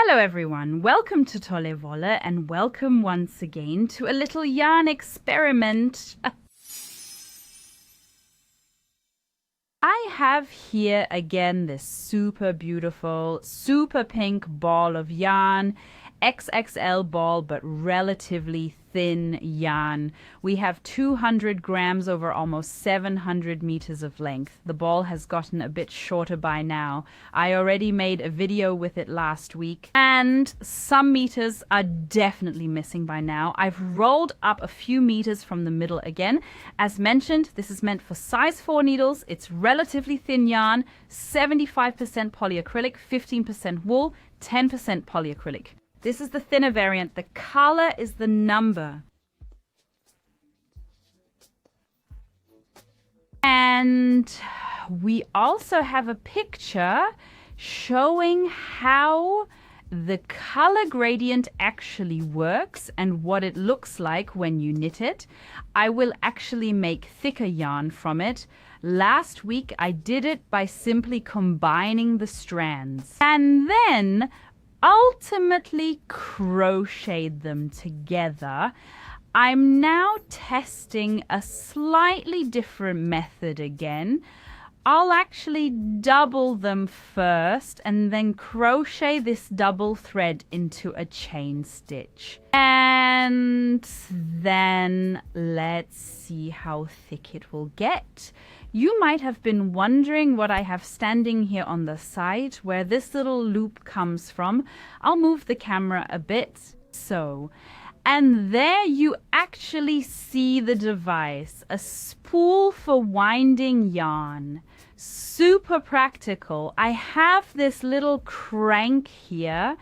Hello everyone, welcome to Tolle Wolle and welcome once again to a little yarn experiment. I have here again this super beautiful, super pink ball of yarn, XXL ball but relatively thin yarn. We have 200 grams over almost 700 meters of length. The ball has gotten a bit shorter by now. I already made a video with it last week and some meters are definitely missing by now. I've rolled up a few meters from the middle again. As mentioned, this is meant for size 4 needles. It's relatively thin yarn, 75% polyacrylic, 15% wool, 10% polyacrylic. This is the thinner variant. The color is the number. And we also have a picture showing how the color gradient actually works and what it looks like when you knit it. I will actually make thicker yarn from it. Last week I did it by simply combining the strands and then ultimately crocheted them together. I'm now testing a slightly different method again. I'll actually double them first and then crochet this double thread into a chain stitch. And then let's see how thick it will get. You might have been wondering what I have standing here on the side, where this little loop comes from. I'll move the camera a bit. So, and there you actually see the device, a spool for winding yarn. Super practical. I have this little crank here.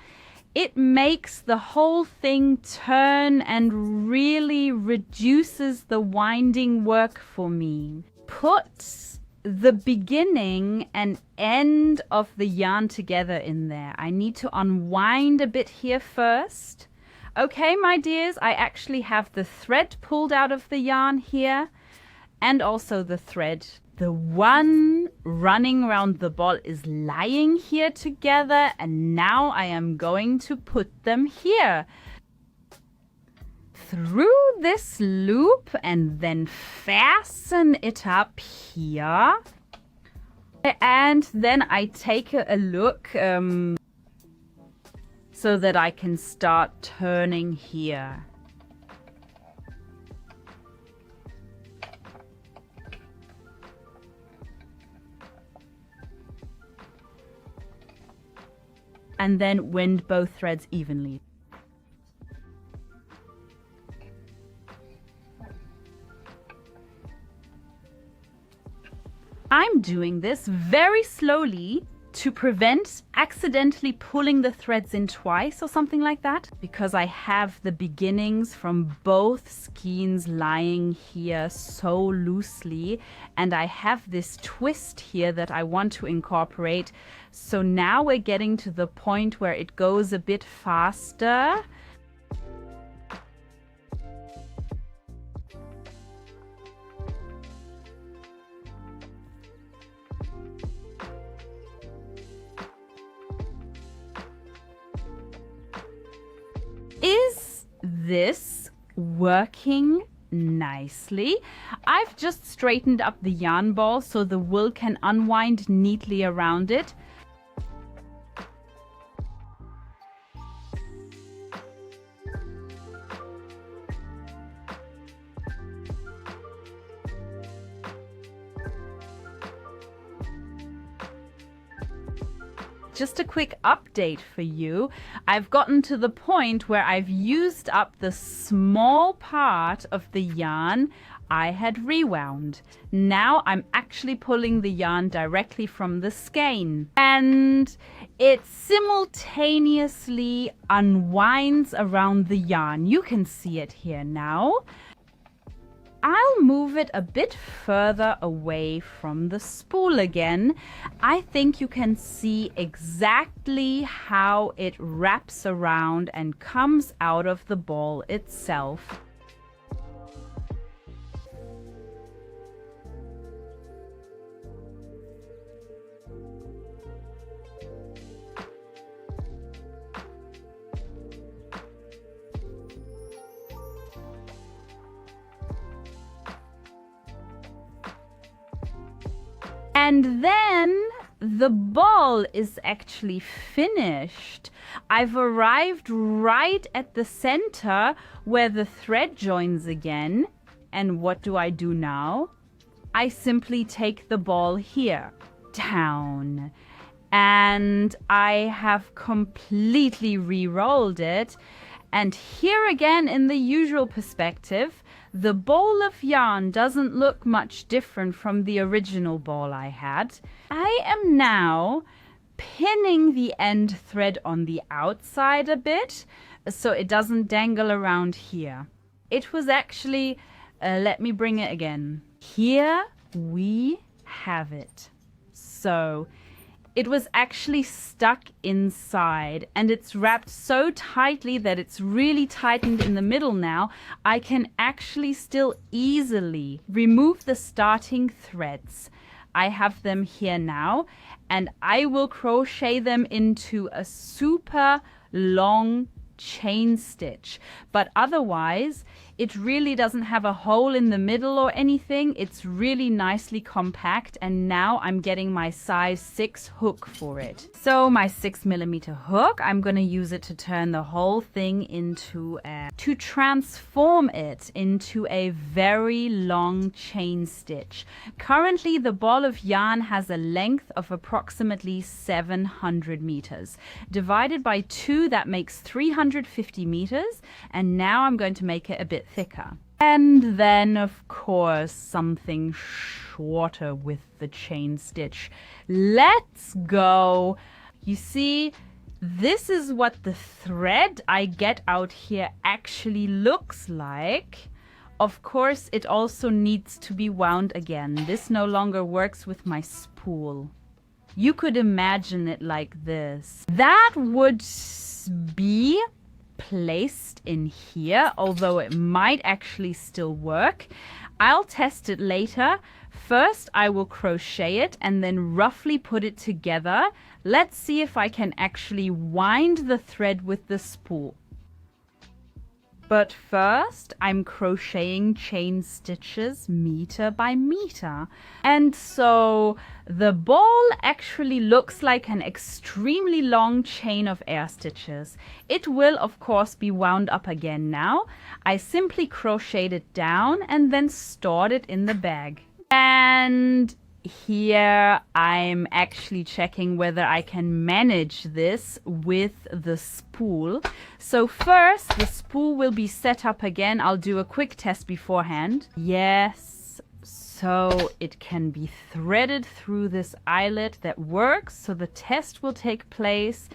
It makes the whole thing turn and really reduces the winding work for me. Puts the beginning and end of the yarn together in there. I need to unwind a bit here first. Okay, my dears, I actually have the thread pulled out of the yarn here and also the thread. The one running around the ball is lying here together and now I am going to put them here through this loop and then fasten it up here. And then I take a look so that I can start turning here. And then wind both threads evenly. I'm doing this very slowly to prevent accidentally pulling the threads in twice or something like that, because I have the beginnings from both skeins lying here so loosely and I have this twist here that I want to incorporate. So now we're getting to the point where it goes a bit faster. Is this working nicely? I've just straightened up the yarn ball so the wool can unwind neatly around it. Just a quick update for you. I've gotten to the point where I've used up the small part of the yarn I had rewound. Now I'm actually pulling the yarn directly from the skein and it simultaneously unwinds around the yarn. You can see it here now. I'll move it a bit further away from the spool again. I think you can see exactly how it wraps around and comes out of the ball itself. And then the ball is actually finished. I've arrived right at the center where the thread joins again. And what do I do now? I simply take the ball here, down. And I have completely re-rolled it. And here again, in the usual perspective, the ball of yarn doesn't look much different from the original ball I had. I am now pinning the end thread on the outside a bit so it doesn't dangle around here. It was actually, let me bring it again. Here we have it. So it was actually stuck inside and it's wrapped so tightly that it's really tightened in the middle now. I can actually still easily remove the starting threads. I have them here now and I will crochet them into a super long chain stitch. But otherwise, it really doesn't have a hole in the middle or anything. It's really nicely compact, and now I'm getting my size 6 hook for it. So my 6mm hook, I'm going to use it to turn the whole thing into to transform it into a very long chain stitch. Currently, the ball of yarn has a length of approximately 700 meters. Divided by 2, that makes 350 meters, and now I'm going to make it a bit thicker. And then, of course, something shorter with the chain stitch. Let's go. You see, this is what the thread I get out here actually looks like. Of course, it also needs to be wound again. This no longer works with my spool. You could imagine it like this. That would be placed in here, although it might actually still work. I'll test it later. First, I will crochet it and then roughly put it together. Let's see if I can actually wind the thread with the spool. But first, I'm crocheting chain stitches meter by meter. And so the ball actually looks like an extremely long chain of air stitches. It will, of course, be wound up again now. I simply crocheted it down and then stored it in the bag. And here I'm actually checking whether I can manage this with the spool. So first, the spool will be set up again. I'll do a quick test beforehand. Yes, so it can be threaded through this eyelet. That works. So the test will take place.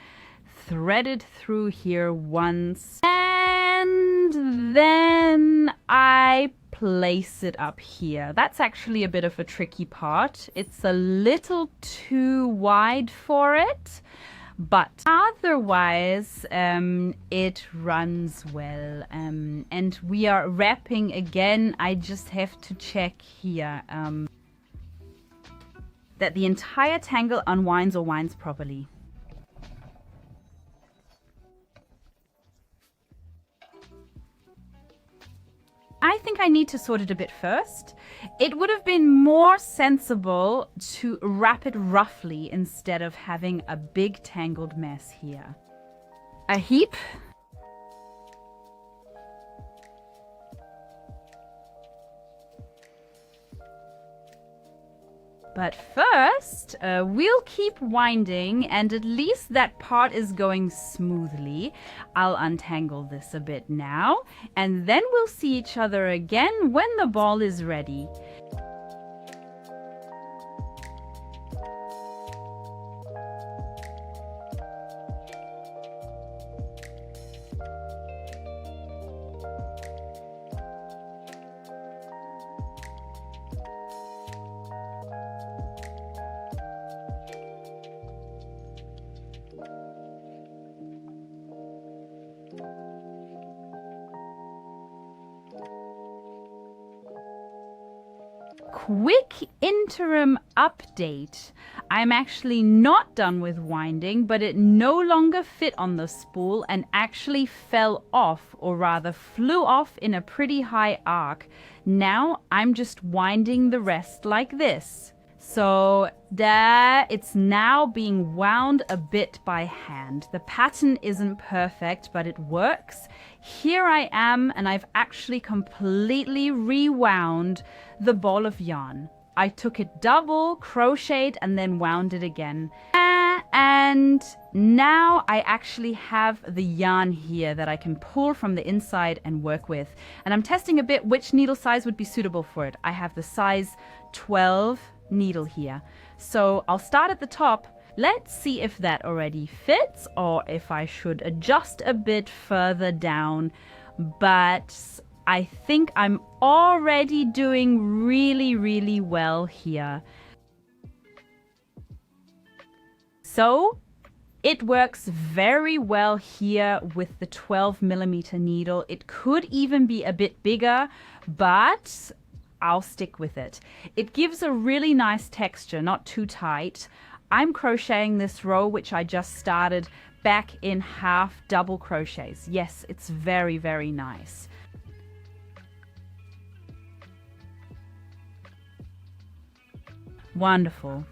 Threaded through here once. And then I place it up here. That's actually a bit of a tricky part. It's a little too wide for it, but otherwise it runs well. And we are wrapping again. I just have to check here that the entire tangle unwinds or winds properly. I think I need to sort it a bit first. It would have been more sensible to wrap it roughly instead of having a big tangled mess here. A heap. But first, we'll keep winding, and at least that part is going smoothly. I'll untangle this a bit now, and then we'll see each other again when the ball is ready. Quick interim update. I'm actually not done with winding, but it no longer fit on the spool and actually fell off, or rather flew off in a pretty high arc. Now I'm just winding the rest like this. So there, it's now being wound a bit by hand. The pattern isn't perfect, but it works. Here I am, and I've actually completely rewound the ball of yarn. I took it double, crocheted, and then wound it again. And now I actually have the yarn here that I can pull from the inside and work with. And I'm testing a bit which needle size would be suitable for it. I have the size 12 needle here. So I'll start at the top. Let's see if that already fits or if I should adjust a bit further down. But I think I'm already doing really, really well here. So it works very well here with the 12mm needle. It could even be a bit bigger, but I'll stick with it. It gives a really nice texture, not too tight. I'm crocheting this row, which I just started, back in half double crochets. Yes, it's very, very nice. Wonderful.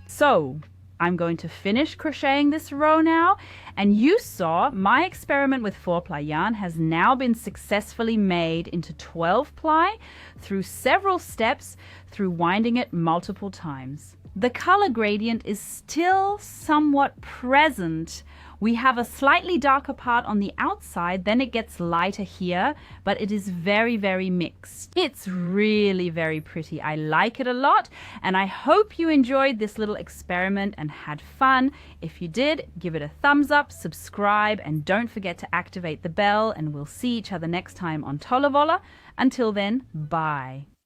So I'm going to finish crocheting this row now, and you saw my experiment with 4-ply yarn has now been successfully made into 12-ply through several steps through winding it multiple times. The color gradient is still somewhat present. We have a slightly darker part on the outside, then it gets lighter here, but it is very, very mixed. It's really very pretty. I like it a lot, and I hope you enjoyed this little experiment and had fun. If you did, give it a thumbs up, subscribe, and don't forget to activate the bell, and we'll see each other next time on Tollavola. Until then, bye.